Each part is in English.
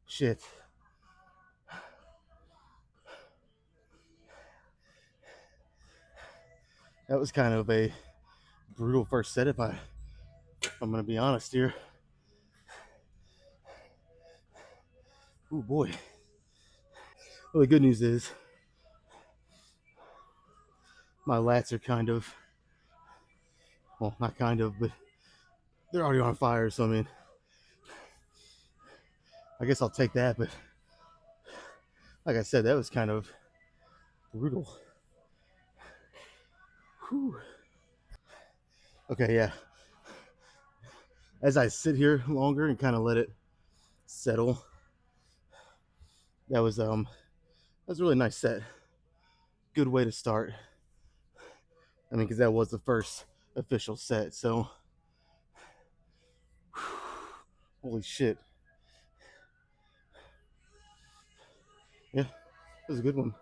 Shit. That was kind of a brutal first set I'm gonna be honest here. Oh boy. Well, the good news is my lats are kind of, well, not kind of, but they're already on fire. So I mean, I guess I'll take that. But like I said, that was kind of brutal. Whew. Okay, yeah. As I sit here longer and kind of let it settle, that was a really nice set. Good way to start. I mean, because that was the first official set. So, holy shit. Yeah, it was a good one.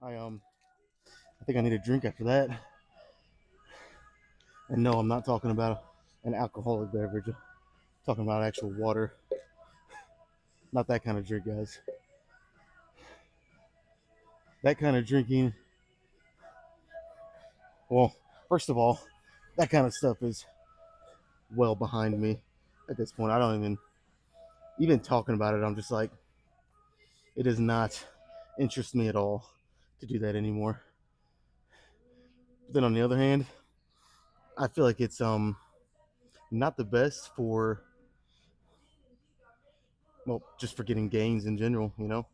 I think I need a drink after that. And no, I'm not talking about an alcoholic beverage. I'm talking about actual water. Not that kind of drink, guys. That kind of drinking, well, first of all, that kind of stuff is well behind me at this point. I don't even talking about it, I'm just like, it does not interest me at all to do that anymore. But then on the other hand, I feel like it's not the best for, well, just for getting gains in general, you know.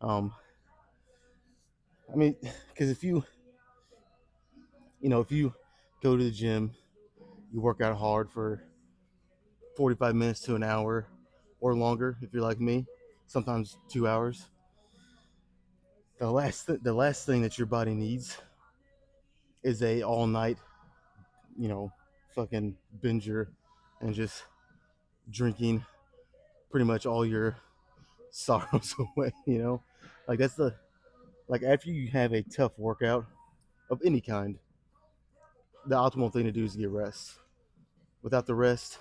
Um, I mean, because if you go to the gym, you work out hard for 45 minutes to an hour or longer, if you're like me, sometimes 2 hours. The last thing that your body needs is a all night, you know, fucking binger and just drinking pretty much all your sorrows away. Like that's the like after you have a tough workout of any kind, the optimal thing to do is get rest. Without the rest,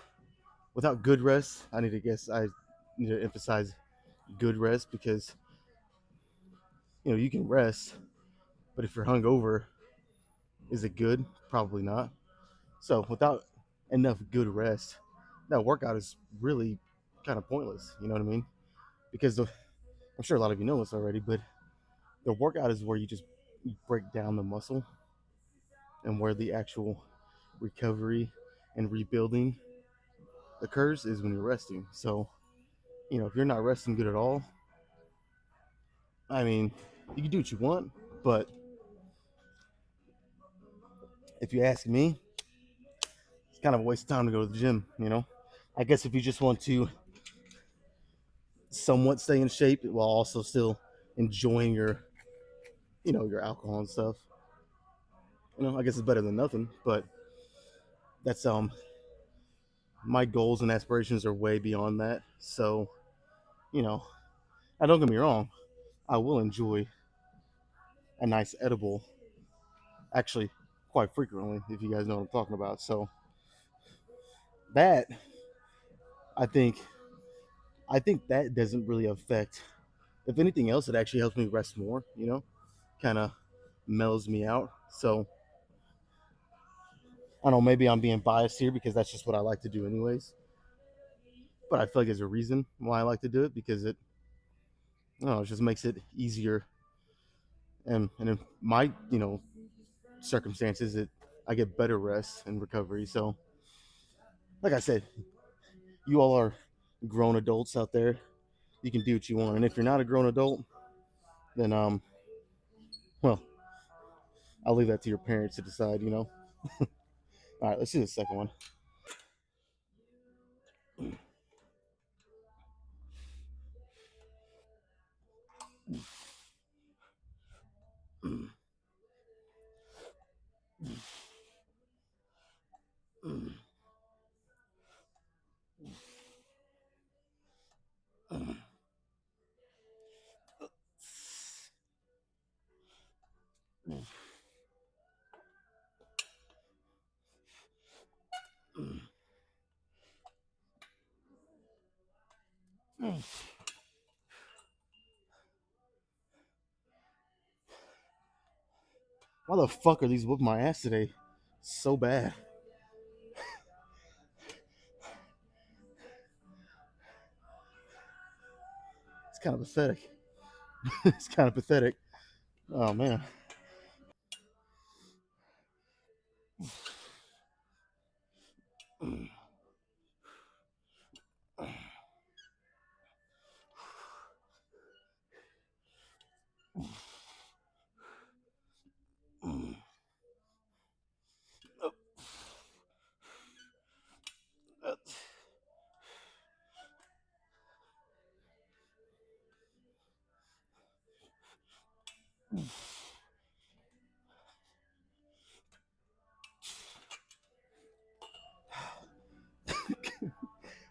without good rest, I need to emphasize good rest because you can rest, but if you're hungover, is it good? Probably not. So without enough good rest, that workout is really kind of pointless. You know what I mean? Because I'm sure a lot of you know this already, but the workout is where you break down the muscle and where the actual recovery and rebuilding occurs is when you're resting. So, if you're not resting good at all, I mean, you can do what you want, but if you ask me, it's kind of a waste of time to go to the gym. I guess if you just want to somewhat stay in shape while also still enjoying your alcohol and stuff, I guess it's better than nothing, but that's my goals and aspirations are way beyond that. So, you know, now don't get me wrong, I will enjoy a nice edible actually quite frequently if you guys know what I'm talking about. So that I think I think that doesn't really affect. If anything else, it actually helps me rest more. Kind of mellows me out. So I don't know. Maybe I'm being biased here because that's just what I like to do, anyways. But I feel like there's a reason why I like to do it because I don't know, it just makes it easier. And in my circumstances, I get better rest and recovery. So, like I said, you all are grown adults out there. You can do what you want, and if you're not a grown adult, then well, I'll leave that to your parents to decide. All right, let's do the second one. Why the fuck are these whooping my ass today? So bad. It's kind of pathetic. It's kind of pathetic. Oh man.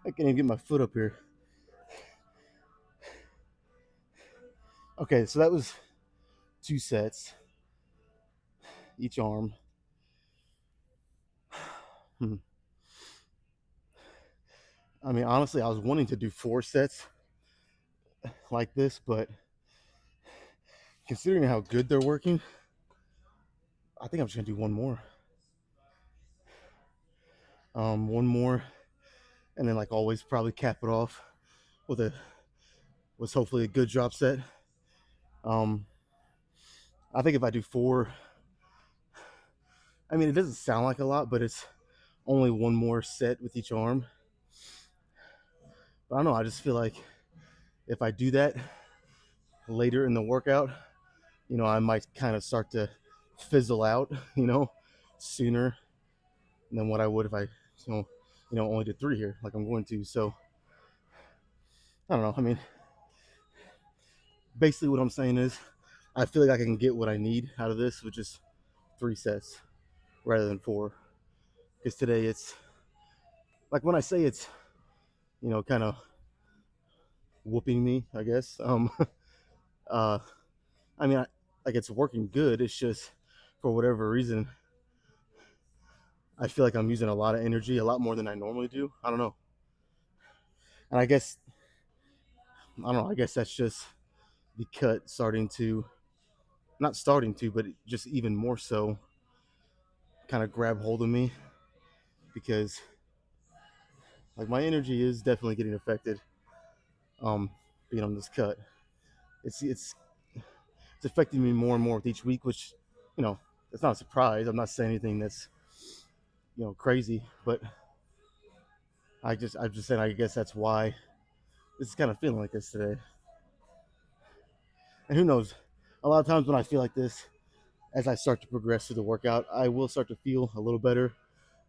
I can't even get my foot up here. Okay, so that was 2 sets, each arm. Hmm. I mean, honestly, I was wanting to do 4 sets like this, but considering how good they're working, I think I'm just gonna do one more. One more, and then like always, probably cap it off with a was hopefully a good drop set. Um, I think if I do 4, I mean, it doesn't sound like a lot, but it's only one more set with each arm. But I don't know. I just feel like if I do that later in the workout, I might kind of start to fizzle out, sooner than what I would if I, only did 3 here, like I'm going to. So I don't know. I mean, basically what I'm saying is, I feel like I can get what I need out of this with just 3 sets rather than 4. Because today it's like when I say it's, kind of whooping me, I guess. uh, I mean, like it's working good. It's just for whatever reason, I feel like I'm using a lot of energy, a lot more than I normally do. I don't know. And I don't know. I guess that's just the cut starting to, not starting to, but just even more so, kind of grab hold of me because like my energy is definitely getting affected. Um, Being on this cut, it's it's affecting me more and more with each week, which you know it's not a surprise. I'm not saying anything that's crazy, but I'm just saying I guess that's why this is kind of feeling like this today. And who knows? A lot of times when I feel like this, as I start to progress through the workout, I will start to feel a little better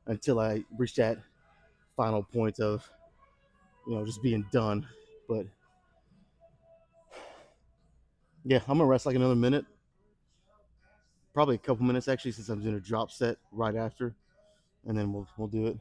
until I reach that final point of just being done. But yeah, I'm gonna rest like another minute, probably a couple minutes actually, since I'm doing a drop set right after, and then we'll do it.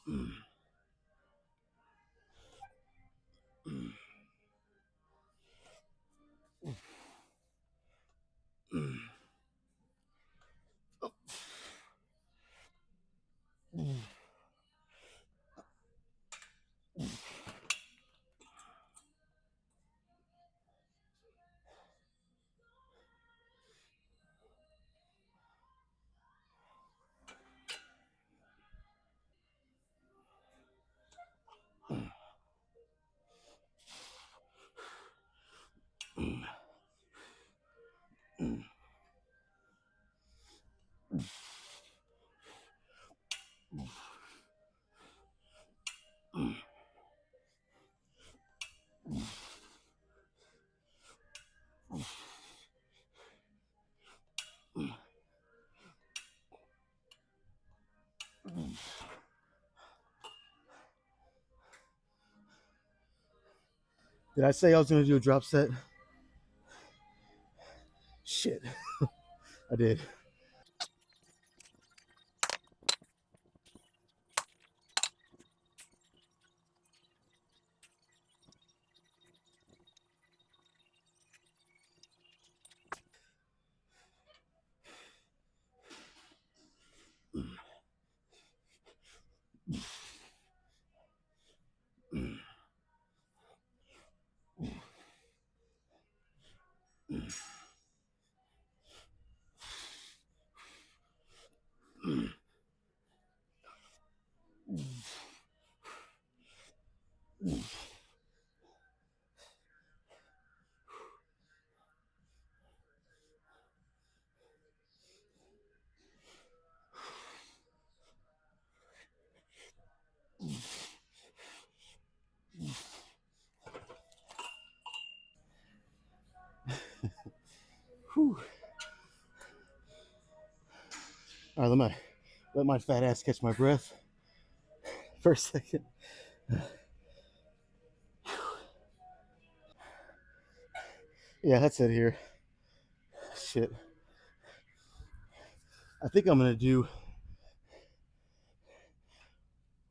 Did I say I was gonna do a drop set? Shit, I did. Whew. All right, let my fat ass catch my breath for a second. Yeah, that's it here. Shit. I think I'm gonna do.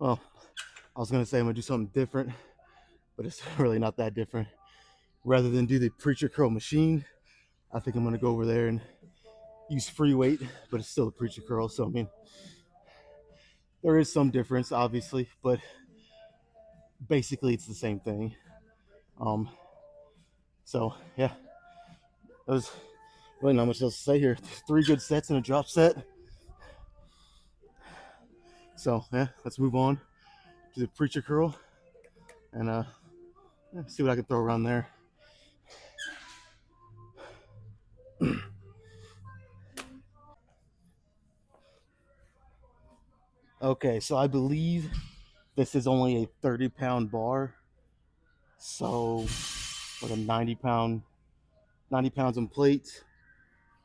Well, I was gonna say I'm gonna do something different, but it's really not that different. Rather than do the preacher curl machine, I think I'm gonna go over there and use free weight, but it's still a preacher curl. So I mean, there is some difference, obviously, but basically it's the same thing. Um, so yeah, there's really not much else to say here. 3 good sets and a drop set. So yeah, let's move on to the preacher curl and see what I can throw around there. Okay, so I believe this is only a 30-pound bar, so like a 90 pounds on plate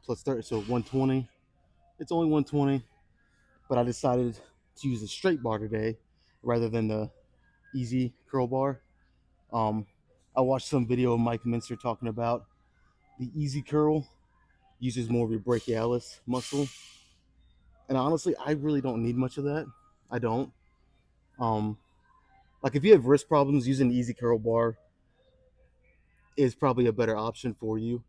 plus 30, so 120. It's only 120, but I decided to use a straight bar today rather than the easy curl bar. Um, I watched some video of Mike Minster talking about the easy curl uses more of your brachialis muscle, and honestly, I really don't need much of that. I don't. Um, like if you have wrist problems, using the easy curl bar is probably a better option for you.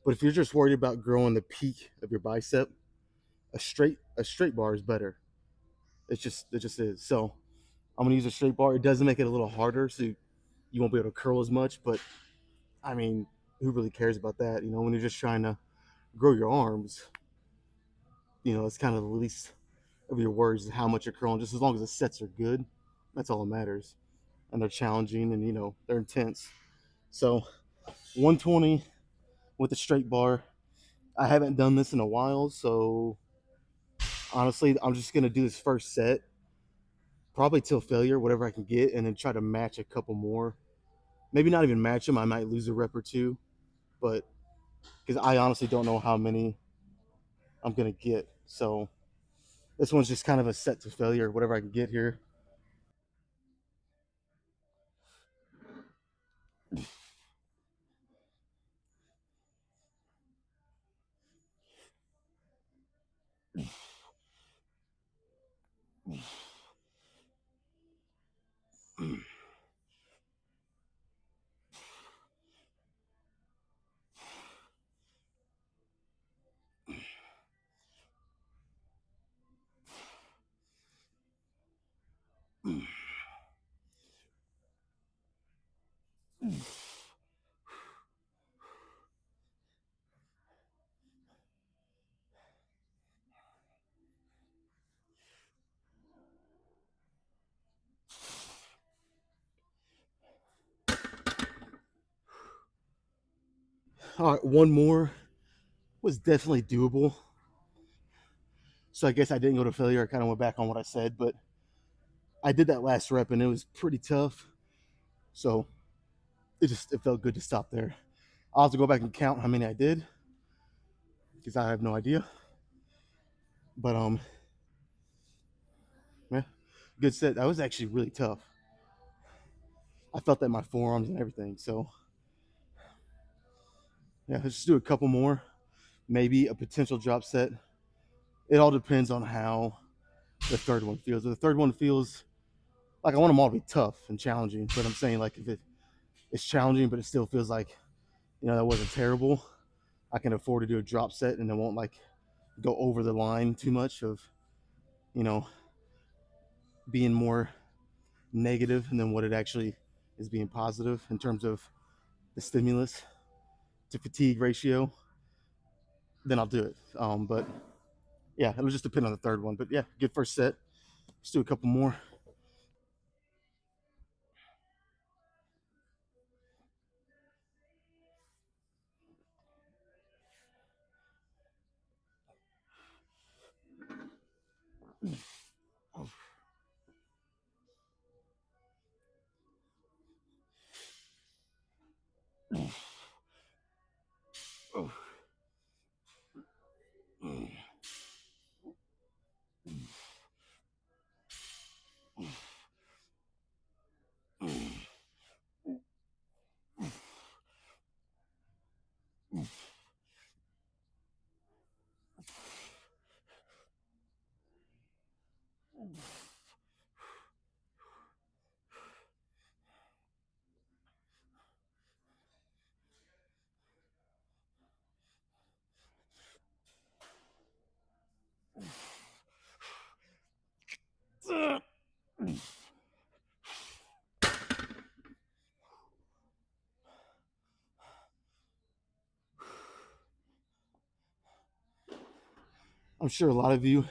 But if you're just worried about growing the peak of your bicep, a straight bar is better. It just is. So I'm gonna use a straight bar. It does make it a little harder, so you won't be able to curl as much. But I mean, who really cares about that? You know, when you're just trying to grow your arms, it's kind of the least of your worries is how much you're curling. Just as long as the sets are good, that's all that matters. And they're challenging and they're intense. So 120 with a straight bar. I haven't done this in a while, so honestly, I'm just gonna do this first set, probably till failure, whatever I can get, and then try to match a couple more. Maybe not even match them. I might lose a rep or two, but because I honestly don't know how many I'm gonna get. So this one's just kind of a set to failure, whatever I can get here. All right, one more was definitely doable. So I guess I didn't go to failure. I kind of went back on what I said, but I did that last rep and it was pretty tough. So it felt good to stop there. I'll have to go back and count how many I did because I have no idea. But yeah, good set. That was actually really tough. I felt that in my forearms and everything. So yeah, let's just do a couple more. Maybe a potential drop set. It all depends on how the third one feels. If the third one feels like I want them all to be tough and challenging, but I'm saying like if it's challenging, but it still feels like that wasn't terrible. I can afford to do a drop set and it won't like go over the line too much of you know being more negative than what it actually is being positive in terms of the stimulus to fatigue ratio. Then I'll do it. But yeah, it'll just depend on the third one. But yeah, good first set. Let's do a couple more. I'm sure a lot of you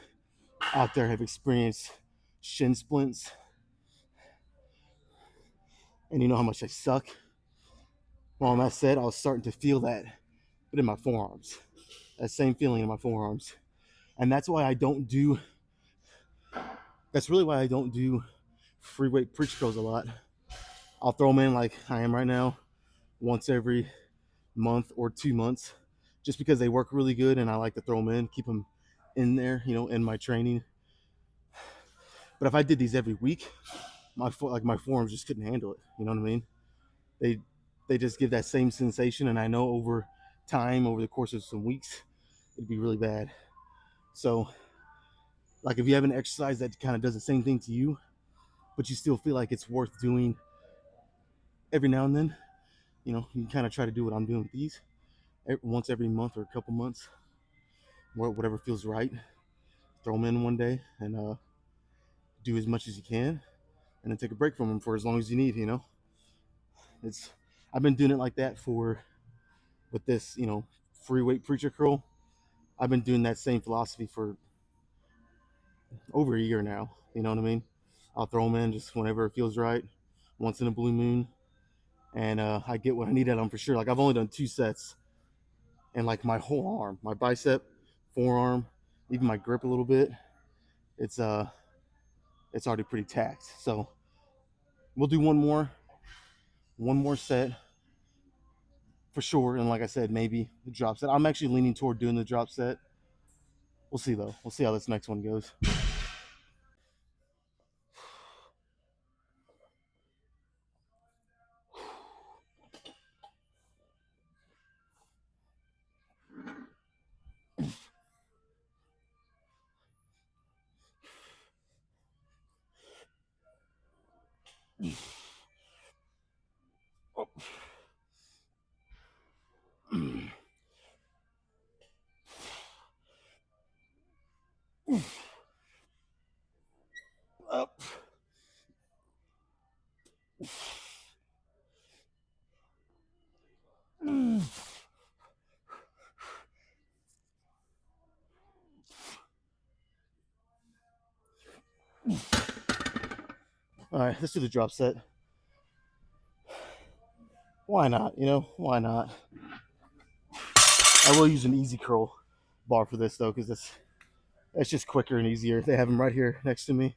out there have experienced shin splints, and you know how much they suck. Well, on that said, I was starting to feel that, but in my forearms, that same feeling in my forearms, and that's why I don't do. That's really why I don't do free weight preach curls a lot. I'll throw them in like I am right now, once every month or 2 months, just because they work really good, and I like to throw them in, keep them in there, in my training. But if I did these every week, my forearms just couldn't handle it. You know what I mean? They they just give that same sensation, and I know over time, over the course of some weeks, it'd be really bad. So, like if you have an exercise that kind of does the same thing to you, but you still feel like it's worth doing every now and then, you can kind of try to do what I'm doing with these once every month or a couple months, whatever feels right. Throw them in one day and do as much as you can, and then take a break from them for as long as you need. It's I've been doing it like that for with this, free weight preacher curl. I've been doing that same philosophy for over a year now. You know what I mean? I'll throw them in just whenever it feels right, once in a blue moon, and I get what I need at them for sure. Like I've only done 2 sets, and like my whole arm, my bicep, forearm, even my grip a little bit, it's it's already pretty taxed. So we'll do one more set for sure. And like I said, maybe the drop set. I'm actually leaning toward doing the drop set. We'll see though. We'll see how this next one goes. Up. All right, let's do the drop set. Why not? You know, why not? I will use an easy curl bar for this though, because it's just quicker and easier. They have them right here next to me.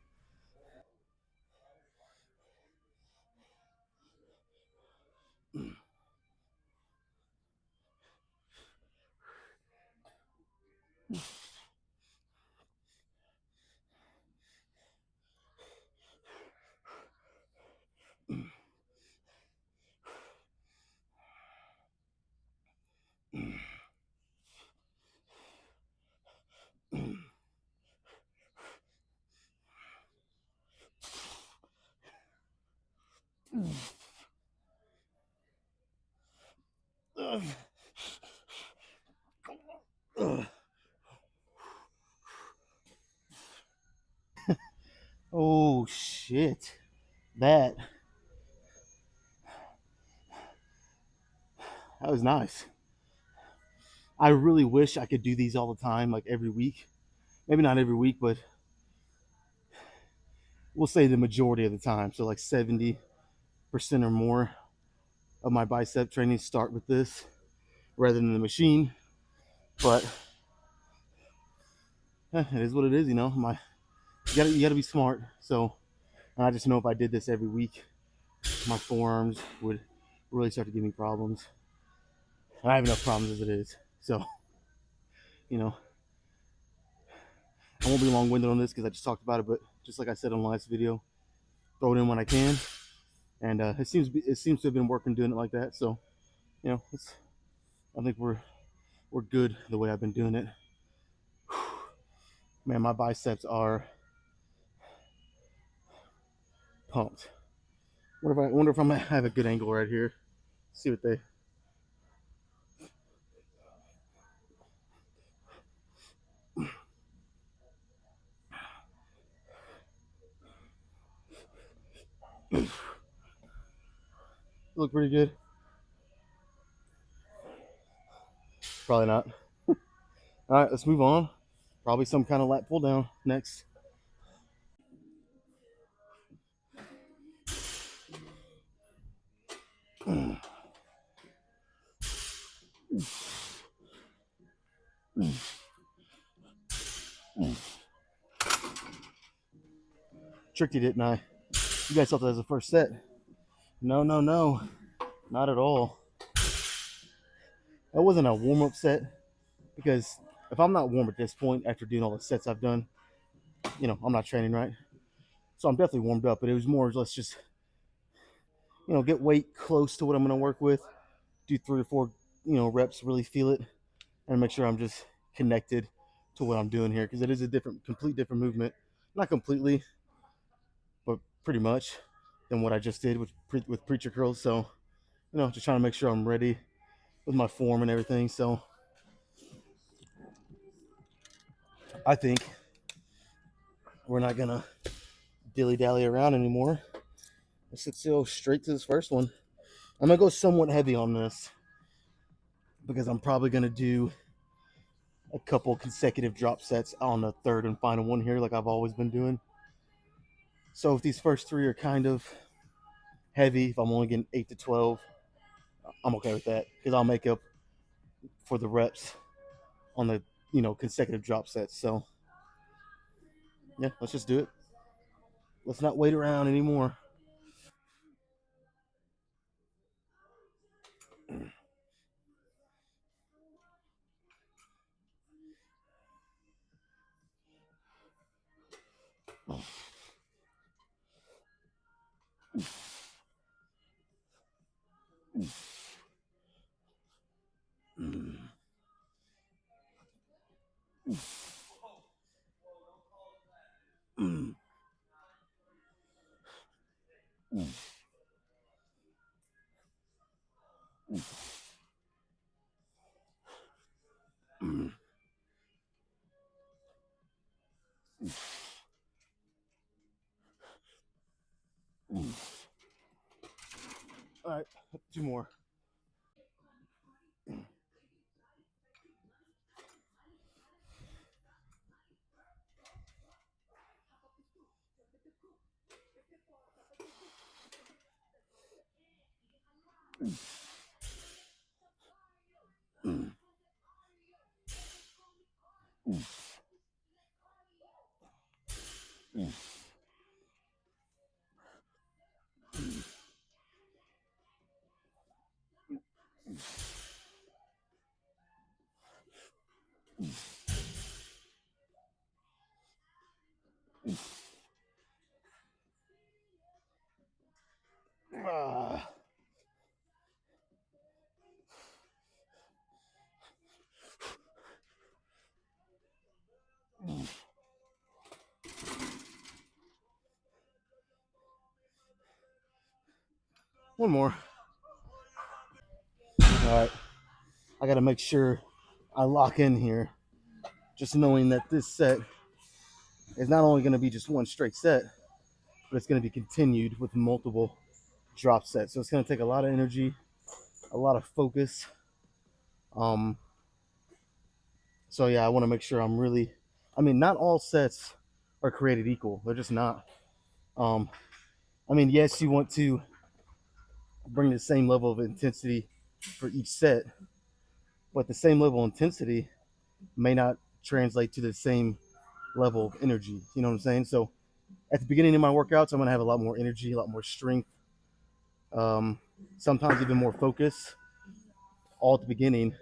Oh shit. That that was nice. I really wish I could do these all the time, like every week. Maybe not every week, but we'll say the majority of the time. So like 70% or more of my bicep training start with this rather than the machine. But it is what it is, you know. You gotta be smart. So I just know if I did this every week, my forearms would really start to give me problems. And I have enough problems as it is. So, you know, I won't be long winded on this because I just talked about it, but just like I said on the last video, throw it in when I can. And it seems to have been working doing it like that. So, you know, I think we're good the way I've been doing it. Man, my biceps are pumped. Wonder if I might have a good angle right here. See what they look pretty good. Probably not. All right, let's move on. Probably some kind of lat pull down next. Tricked you, didn't I? You guys thought that was the first set. No, no, no. Not at all. That wasn't a warm up set because if I'm not warm at this point after doing all the sets I've done, you know, I'm not training right. So I'm definitely warmed up, but it was more let's just, you know, get weight close to what I'm going to work with, do 3 or 4, you know, reps, really feel it, and make sure I'm just connected to what I'm doing here because it is a complete different movement. Not completely, but pretty much than what I just did with preacher curls. So, you know, just trying to make sure I'm ready with my form and everything. So I think we're not gonna dilly dally around anymore. Let's go straight to this first one. I'm gonna go somewhat heavy on this because I'm probably gonna do a couple consecutive drop sets on the third and final one here, like I've always been doing. So if these first 3 are kind of heavy, if I'm only getting 8 to 12, I'm okay with that because I'll make up for the reps on the consecutive drop sets. So yeah, let's just do it. Let's not wait around anymore. All right, two more. Ah. One more. All right, I got to make sure I lock in here, just knowing that this set is not only going to be just one straight set, but it's going to be continued with multiple drop sets. So it's going to take a lot of energy, a lot of focus. Um, so yeah, I want to make sure I'm really. I mean, not all sets are created equal. They're just not. Um, I mean, yes, you want to bring the same level of intensity for each set, but the same level of intensity may not translate to the same level of energy. You know what I'm saying? So at the beginning of my workouts, I'm gonna have a lot more energy, a lot more strength, um, sometimes even more focus, all at the beginning.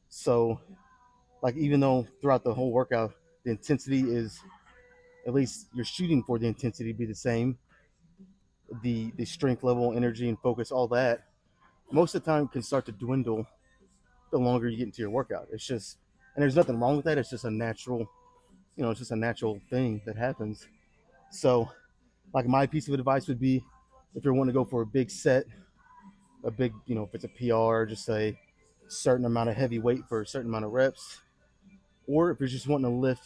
So like even though throughout the whole workout the intensity is, at least you're shooting for the intensity to be the same, the strength level, energy, and focus, all that most of the time can start to dwindle the longer you get into your workout. It's just, and there's nothing wrong with that. It's just a natural, it's just a natural thing that happens. So, like my piece of advice would be, if you're wanting to go for a big set, a big, if it's a PR, just a certain amount of heavy weight for a certain amount of reps, or if you're just wanting to lift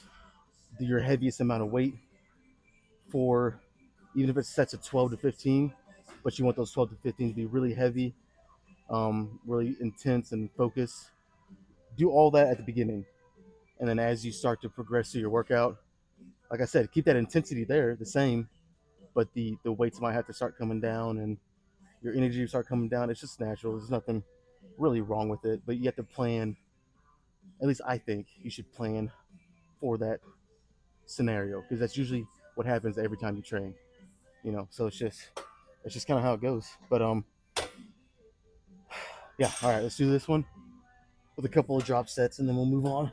your heaviest amount of weight for, even if it's sets of 12 to 15, but you want those 12 to 15 to be really heavy, really intense and focused. Do all that at the beginning, and then as you start to progress through your workout, like I said, keep that intensity there the same, but the weights might have to start coming down, and your energy will start coming down. It's just natural. There's nothing really wrong with it, but you have to plan. At least I think you should plan for that scenario, because that's usually what happens every time you train. So it's just kind of how it goes. But yeah. All right, let's do this one with a couple of drop sets, and then we'll move on.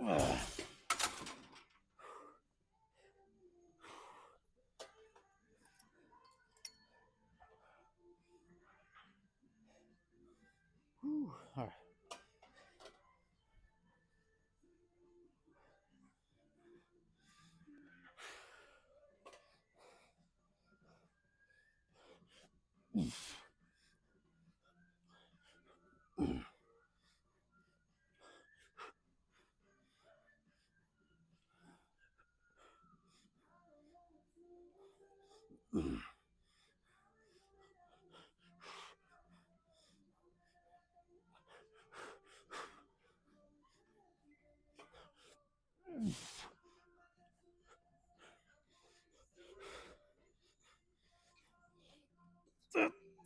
Uh, all right.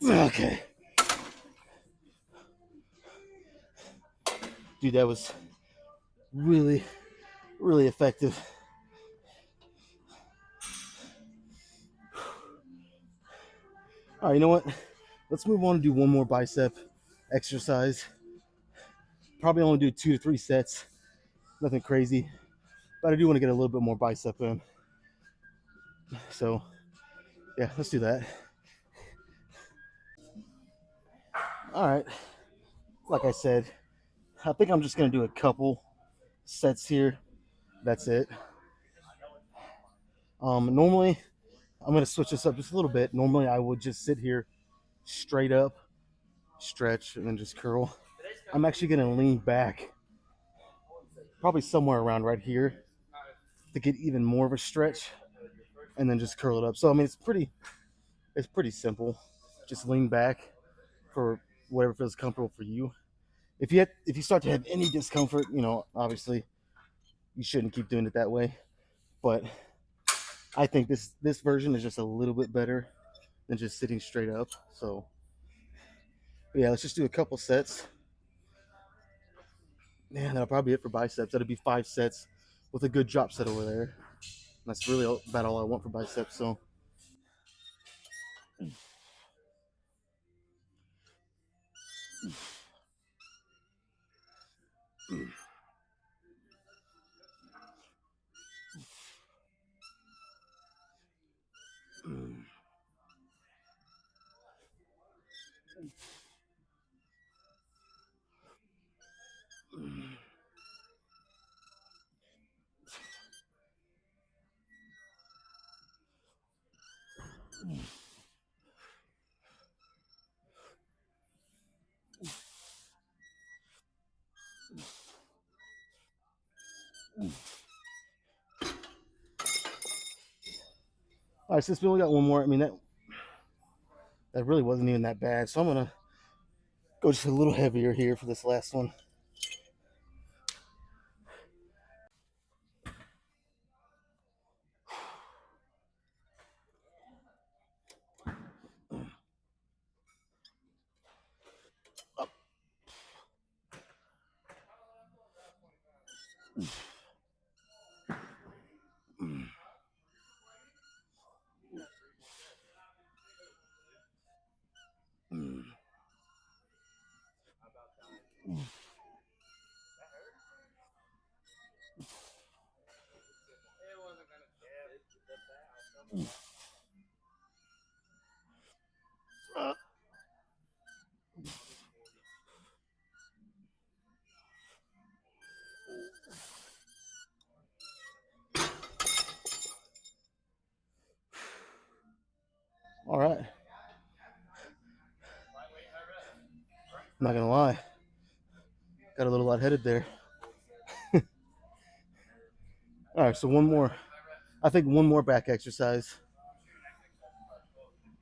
Okay. Dude, that was really, really effective. All right, you know what? Let's move on and do one more bicep exercise. Probably only do 2 to 3 sets. Nothing crazy. But I do want to get a little bit more bicep in. So, yeah, let's do that. All right. Like I said, I think I'm just going to do a couple sets here. That's it. Normally, I'm going to switch this up just a little bit. Normally, I would just sit here straight up, stretch, and then just curl. I'm actually going to lean back, probably somewhere around right here, to get even more of a stretch, and then just curl it up. So I mean, it's pretty simple. Just lean back for whatever feels comfortable for you. If you start to have any discomfort, obviously you shouldn't keep doing it that way. But I think this version is just a little bit better than just sitting straight up. So yeah, let's just do a couple sets. Man, that'll probably be it for biceps. That'll be 5 sets with a good drop set over there. That's really about all I want for biceps. So all right, since we only got one more, I mean that really wasn't even that bad. So I'm gonna go just a little heavier here for this last one. All right. I'm not gonna lie, got a little lightheaded there. All right, so one more. I think one more back exercise.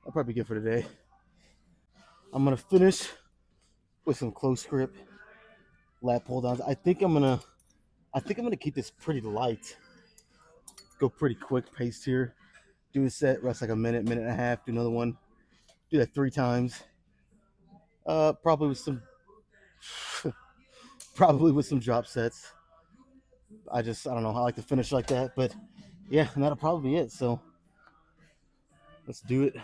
I'll probably be good for today. I'm gonna finish with some close grip lat pull downs. I think I'm gonna keep this pretty light. Go pretty quick paced here. Do a set, rest like a minute, minute and a half. Do another one. Do that 3 times. Probably with some, probably with some drop sets. I don't know. I like to finish like that, but yeah, and that'll probably be it. So let's do it.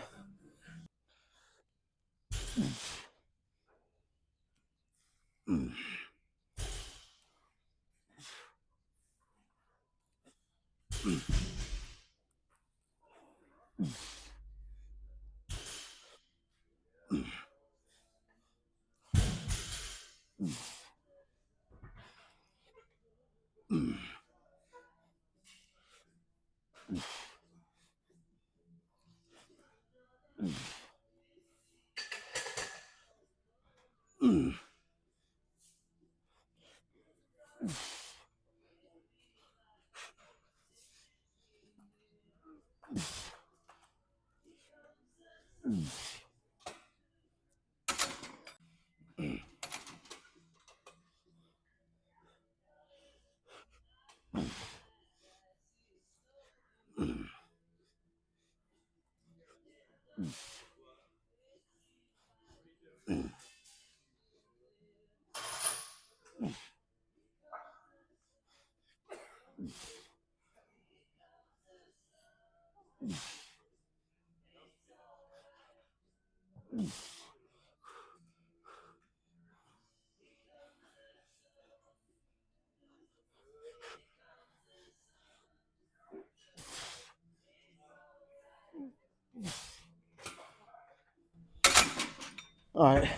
All right,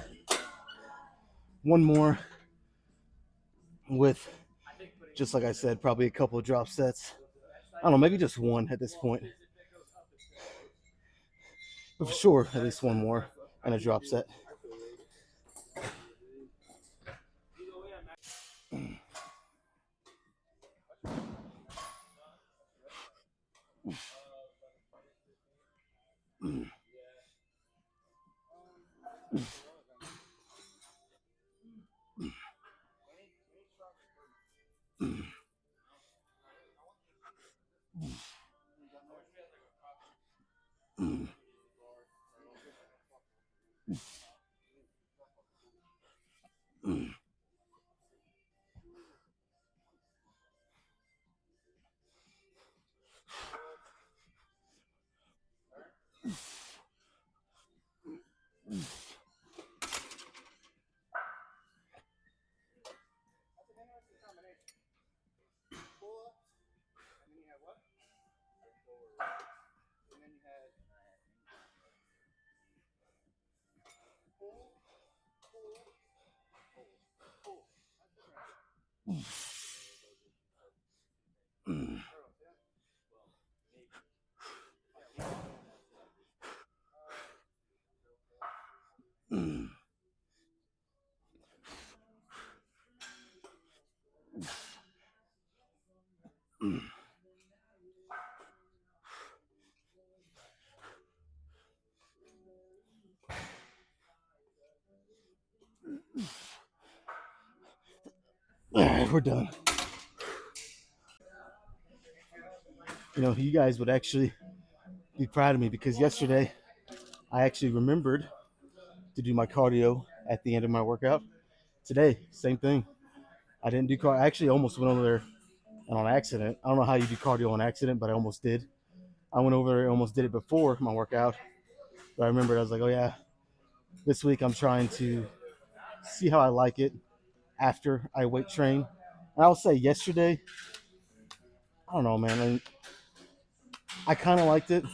one more with, just like I said, probably a couple of drop sets. I don't know, maybe just one at this point. But for sure, at least one more and a drop set. All right, we're done. You know, you guys would actually be proud of me because yesterday I actually remembered to do my cardio at the end of my workout. Today, same thing. I didn't do cardio. I actually almost went over there on accident. I don't know how you do cardio on accident, but I almost did. I went over there and almost did it before my workout. But I remembered, I was like, oh yeah, this week I'm trying to see how I like it after I weight train. And I'll say yesterday, I don't know, man. I kind of liked it,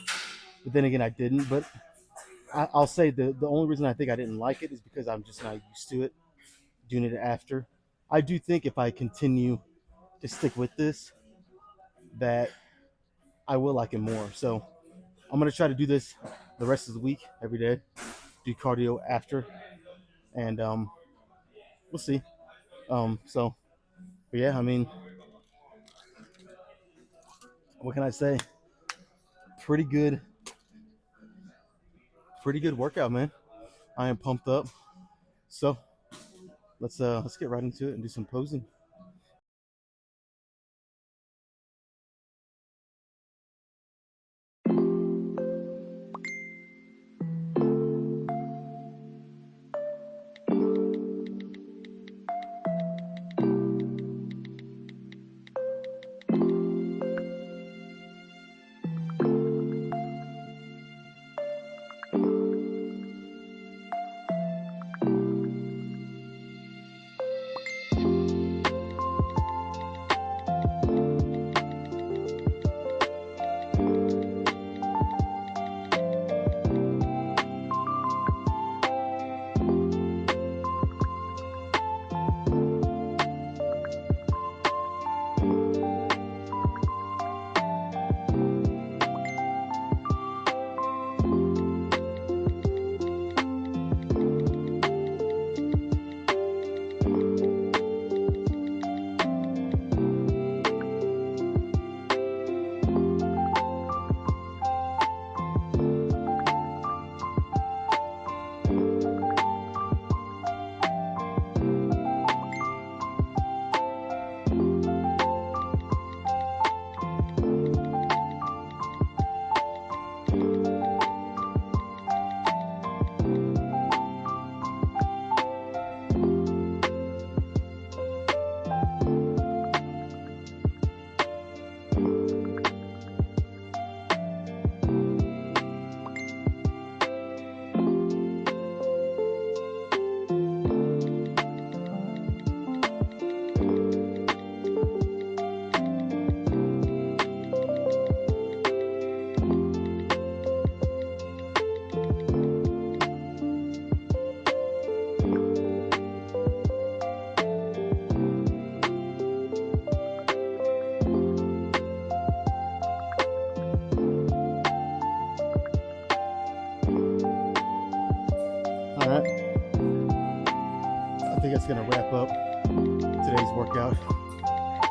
but then again, I didn't. But I'll say the only reason I think I didn't like it is because I'm just not used to it, doing it after. I do think if I continue to stick with this, that I will like it more. So I'm gonna try to do this the rest of the week, every day, do cardio after, and we'll see. So but yeah, I mean, what can I say? Pretty good, pretty good workout, man. I am pumped up. So let's get right into it and do some posing.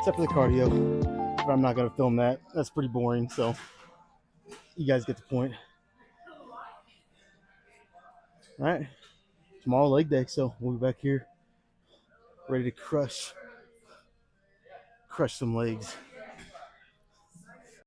except for the cardio. But I'm not gonna film that. That's pretty boring. So you guys get the point. All right, tomorrow leg day. So we'll be back here, ready to crush some legs.